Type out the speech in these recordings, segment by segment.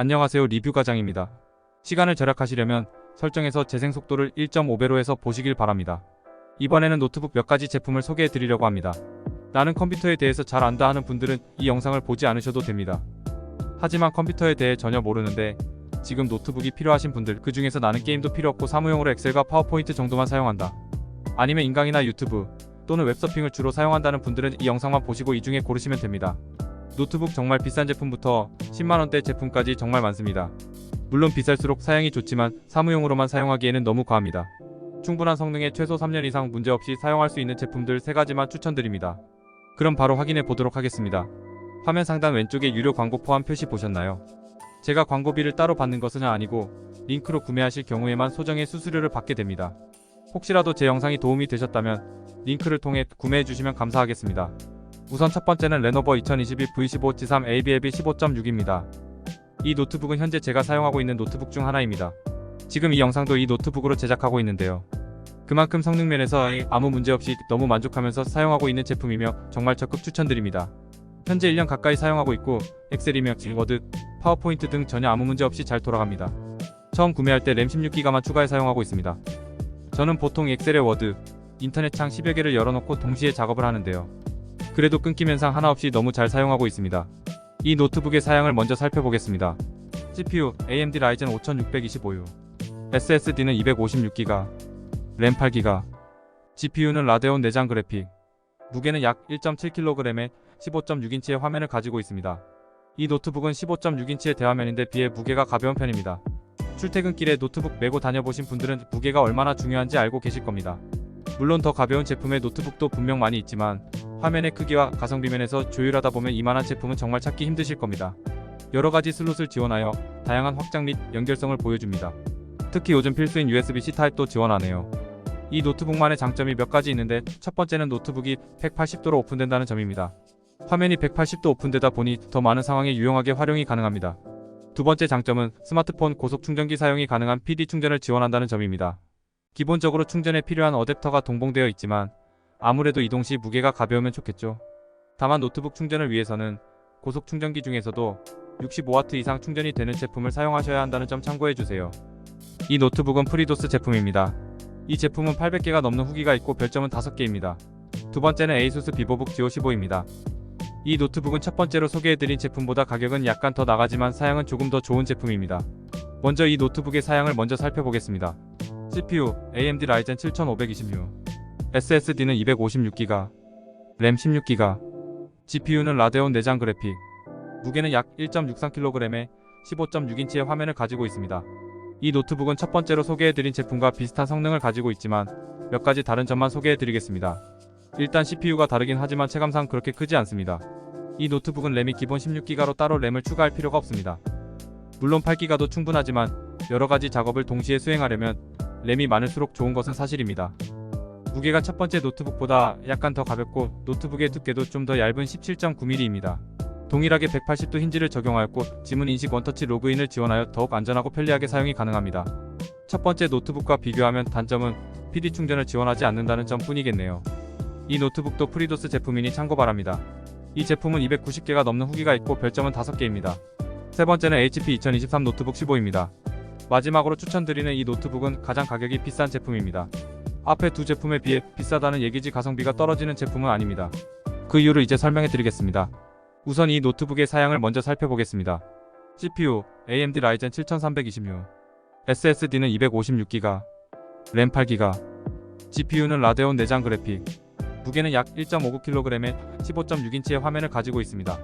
안녕하세요, 리뷰가장입니다. 시간을 절약하시려면 설정에서 재생 속도를 1.5배로 해서 보시길 바랍니다. 이번에는 노트북 몇 가지 제품을 소개해 드리려고 합니다. 나는 컴퓨터에 대해서 잘 안다 하는 분들은 이 영상을 보지 않으셔도 됩니다. 하지만 컴퓨터에 대해 전혀 모르는데 지금 노트북이 필요하신 분들, 그 중에서 나는 게임도 필요 없고 사무용으로 엑셀과 파워포인트 정도만 사용한다, 아니면 인강이나 유튜브 또는 웹서핑을 주로 사용한다는 분들은 이 영상만 보시고 이 중에 고르시면 됩니다. 노트북 정말 비싼 제품부터 10만원대 제품까지 정말 많습니다. 물론 비쌀수록 사양이 좋지만 사무용으로만 사용하기에는 너무 과합니다. 충분한 성능에 최소 3년 이상 문제없이 사용할 수 있는 제품들 3가지만 추천드립니다. 그럼 바로 확인해 보도록 하겠습니다. 화면 상단 왼쪽에 유료 광고 포함 표시 보셨나요? 제가 광고비를 따로 받는 것은 아니고 링크로 구매하실 경우에만 소정의 수수료를 받게 됩니다. 혹시라도 제 영상이 도움이 되셨다면 링크를 통해 구매해 주시면 감사하겠습니다. 우선 첫 번째는 레노버 2022 V15 G3 ABLB 15.6입니다. 이 노트북은 현재 제가 사용하고 있는 노트북 중 하나입니다. 지금 이 영상도 이 노트북으로 제작하고 있는데요. 그만큼 성능 면에서 아무 문제 없이 너무 만족하면서 사용하고 있는 제품이며 정말 적극 추천드립니다. 현재 1년 가까이 사용하고 있고 엑셀이며 워드, 파워포인트 등 전혀 아무 문제 없이 잘 돌아갑니다. 처음 구매할 때 램 16기가만 추가해 사용하고 있습니다. 저는 보통 엑셀에 워드, 인터넷 창 10여 개를 열어놓고 동시에 작업을 하는데요. 그래도 끊김 현상 하나 없이 너무 잘 사용하고 있습니다. 이 노트북의 사양을 먼저 살펴보겠습니다. CPU AMD Ryzen 5625U, SSD는 256기가, 램 8기가, GPU는 라데온 내장 그래픽, 무게는 약 1.7kg에 15.6인치의 화면을 가지고 있습니다. 이 노트북은 15.6인치의 대화면인데 비해 무게가 가벼운 편입니다. 출퇴근길에 노트북 메고 다녀보신 분들은 무게가 얼마나 중요한지 알고 계실 겁니다. 물론 더 가벼운 제품의 노트북도 분명 많이 있지만 화면의 크기와 가성비 면에서 조율하다 보면 이만한 제품은 정말 찾기 힘드실 겁니다. 여러가지 슬롯을 지원하여 다양한 확장 및 연결성을 보여줍니다. 특히 요즘 필수인 USB-C 타입도 지원하네요. 이 노트북만의 장점이 몇 가지 있는데 첫 번째는 노트북이 180도로 오픈된다는 점입니다. 화면이 180도 오픈되다 보니 더 많은 상황에 유용하게 활용이 가능합니다. 두 번째 장점은 스마트폰 고속 충전기 사용이 가능한 PD 충전을 지원한다는 점입니다. 기본적으로 충전에 필요한 어댑터가 동봉되어 있지만 아무래도 이동 시 무게가 가벼우면 좋겠죠. 다만 노트북 충전을 위해서는 고속 충전기 중에서도 65W 이상 충전이 되는 제품을 사용하셔야 한다는 점 참고해주세요. 이 노트북은 프리도스 제품입니다. 이 제품은 800개가 넘는 후기가 있고 별점은 5개입니다. 두 번째는 ASUS 비보북 G15입니다. 이 노트북은 첫 번째로 소개해드린 제품보다 가격은 약간 더 나가지만 사양은 조금 더 좋은 제품입니다. 먼저 이 노트북의 사양을 먼저 살펴보겠습니다. CPU AMD Ryzen 7526, SSD는 256기가, 램 16기가, GPU는 라데온 내장 그래픽, 무게는 약 1.63kg에 15.6인치의 화면을 가지고 있습니다. 이 노트북은 첫 번째로 소개해드린 제품과 비슷한 성능을 가지고 있지만 몇 가지 다른 점만 소개해드리겠습니다. 일단 CPU가 다르긴 하지만 체감상 그렇게 크지 않습니다. 이 노트북은 램이 기본 16기가로 따로 램을 추가할 필요가 없습니다. 물론 8기가도 충분하지만 여러가지 작업을 동시에 수행하려면 램이 많을수록 좋은 것은 사실입니다. 무게가 첫 번째 노트북보다 약간 더 가볍고 노트북의 두께도 좀 더 얇은 17.9mm입니다. 동일하게 180도 힌지를 적용하였고 지문 인식 원터치 로그인을 지원하여 더욱 안전하고 편리하게 사용이 가능합니다. 첫 번째 노트북과 비교하면 단점은 PD 충전을 지원하지 않는다는 점 뿐이겠네요. 이 노트북도 프리도스 제품이니 참고 바랍니다. 이 제품은 290개가 넘는 후기가 있고 별점은 5개입니다. 세 번째는 HP 2023 노트북 15입니다. 마지막으로 추천드리는 이 노트북은 가장 가격이 비싼 제품입니다. 앞에 두 제품에 비해 비싸다는 얘기지 가성비가 떨어지는 제품은 아닙니다. 그 이유를 이제 설명해 드리겠습니다. 우선 이 노트북의 사양을 먼저 살펴보겠습니다. CPU AMD Ryzen 7326, SSD는 256기가, 램 8기가, GPU는 라데온 내장 그래픽, 무게는 약 1.59kg에 15.6인치의 화면을 가지고 있습니다.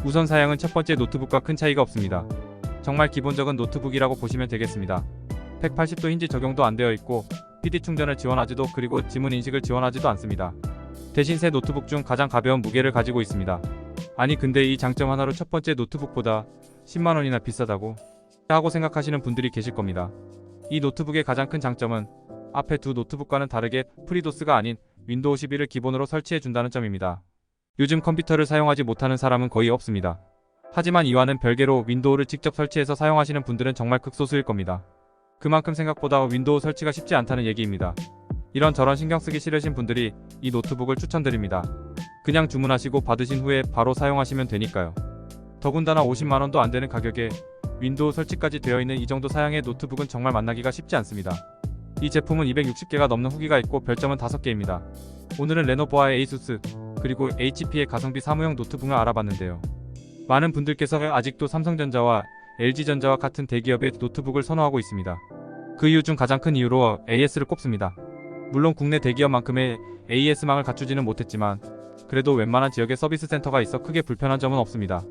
우선 사양은 첫 번째 노트북과 큰 차이가 없습니다. 정말 기본적인 노트북이라고 보시면 되겠습니다. 180도 힌지 적용도 안 되어 있고 PD 충전을 지원하지도 그리고 지문 인식을 지원하지도 않습니다. 대신 새 노트북 중 가장 가벼운 무게를 가지고 있습니다. 아니 근데 이 장점 하나로 첫 번째 노트북보다 10만원이나 비싸다고 하고 생각하시는 분들이 계실 겁니다. 이 노트북의 가장 큰 장점은 앞에 두 노트북과는 다르게 프리도스가 아닌 윈도우 11을 기본으로 설치해 준다는 점입니다. 요즘 컴퓨터를 사용하지 못하는 사람은 거의 없습니다. 하지만 이와는 별개로 윈도우를 직접 설치해서 사용하시는 분들은 정말 극소수일 겁니다. 그만큼 생각보다 윈도우 설치가 쉽지 않다는 얘기입니다. 이런저런 신경쓰기 싫으신 분들이 이 노트북을 추천드립니다. 그냥 주문하시고 받으신 후에 바로 사용하시면 되니까요. 더군다나 50만원도 안되는 가격에 윈도우 설치까지 되어 있는 이 정도 사양의 노트북은 정말 만나기가 쉽지 않습니다. 이 제품은 260개가 넘는 후기가 있고 별점은 5개입니다. 오늘은 레노버와의 에이수스, 그리고 HP의 가성비 사무용 노트북을 알아봤는데요. 많은 분들께서 아직도 삼성전자와 LG전자와 같은 대기업의 노트북을 선호하고 있습니다. 그 이유 중 가장 큰 이유로 AS를 꼽습니다. 물론 국내 대기업만큼의 AS망을 갖추지는 못했지만 그래도 웬만한 지역에 서비스 센터가 있어 크게 불편한 점은 없습니다.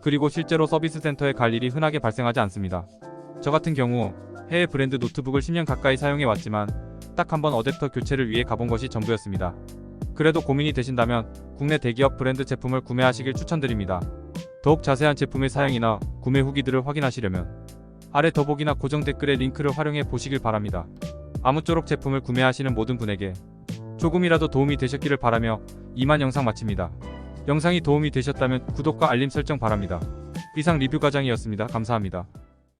그리고 실제로 서비스 센터에 갈 일이 흔하게 발생하지 않습니다. 저 같은 경우 해외 브랜드 노트북을 10년 가까이 사용해 왔지만 딱 한번 어댑터 교체를 위해 가본 것이 전부였습니다. 그래도 고민이 되신다면 국내 대기업 브랜드 제품을 구매하시길 추천드립니다. 더욱 자세한 제품의 사양이나 구매 후기들을 확인하시려면 아래 더보기나 고정 댓글의 링크를 활용해 보시길 바랍니다. 아무쪼록 제품을 구매하시는 모든 분에게 조금이라도 도움이 되셨기를 바라며 이만 영상 마칩니다. 영상이 도움이 되셨다면 구독과 알림 설정 바랍니다. 이상 리뷰 과장이었습니다. 감사합니다.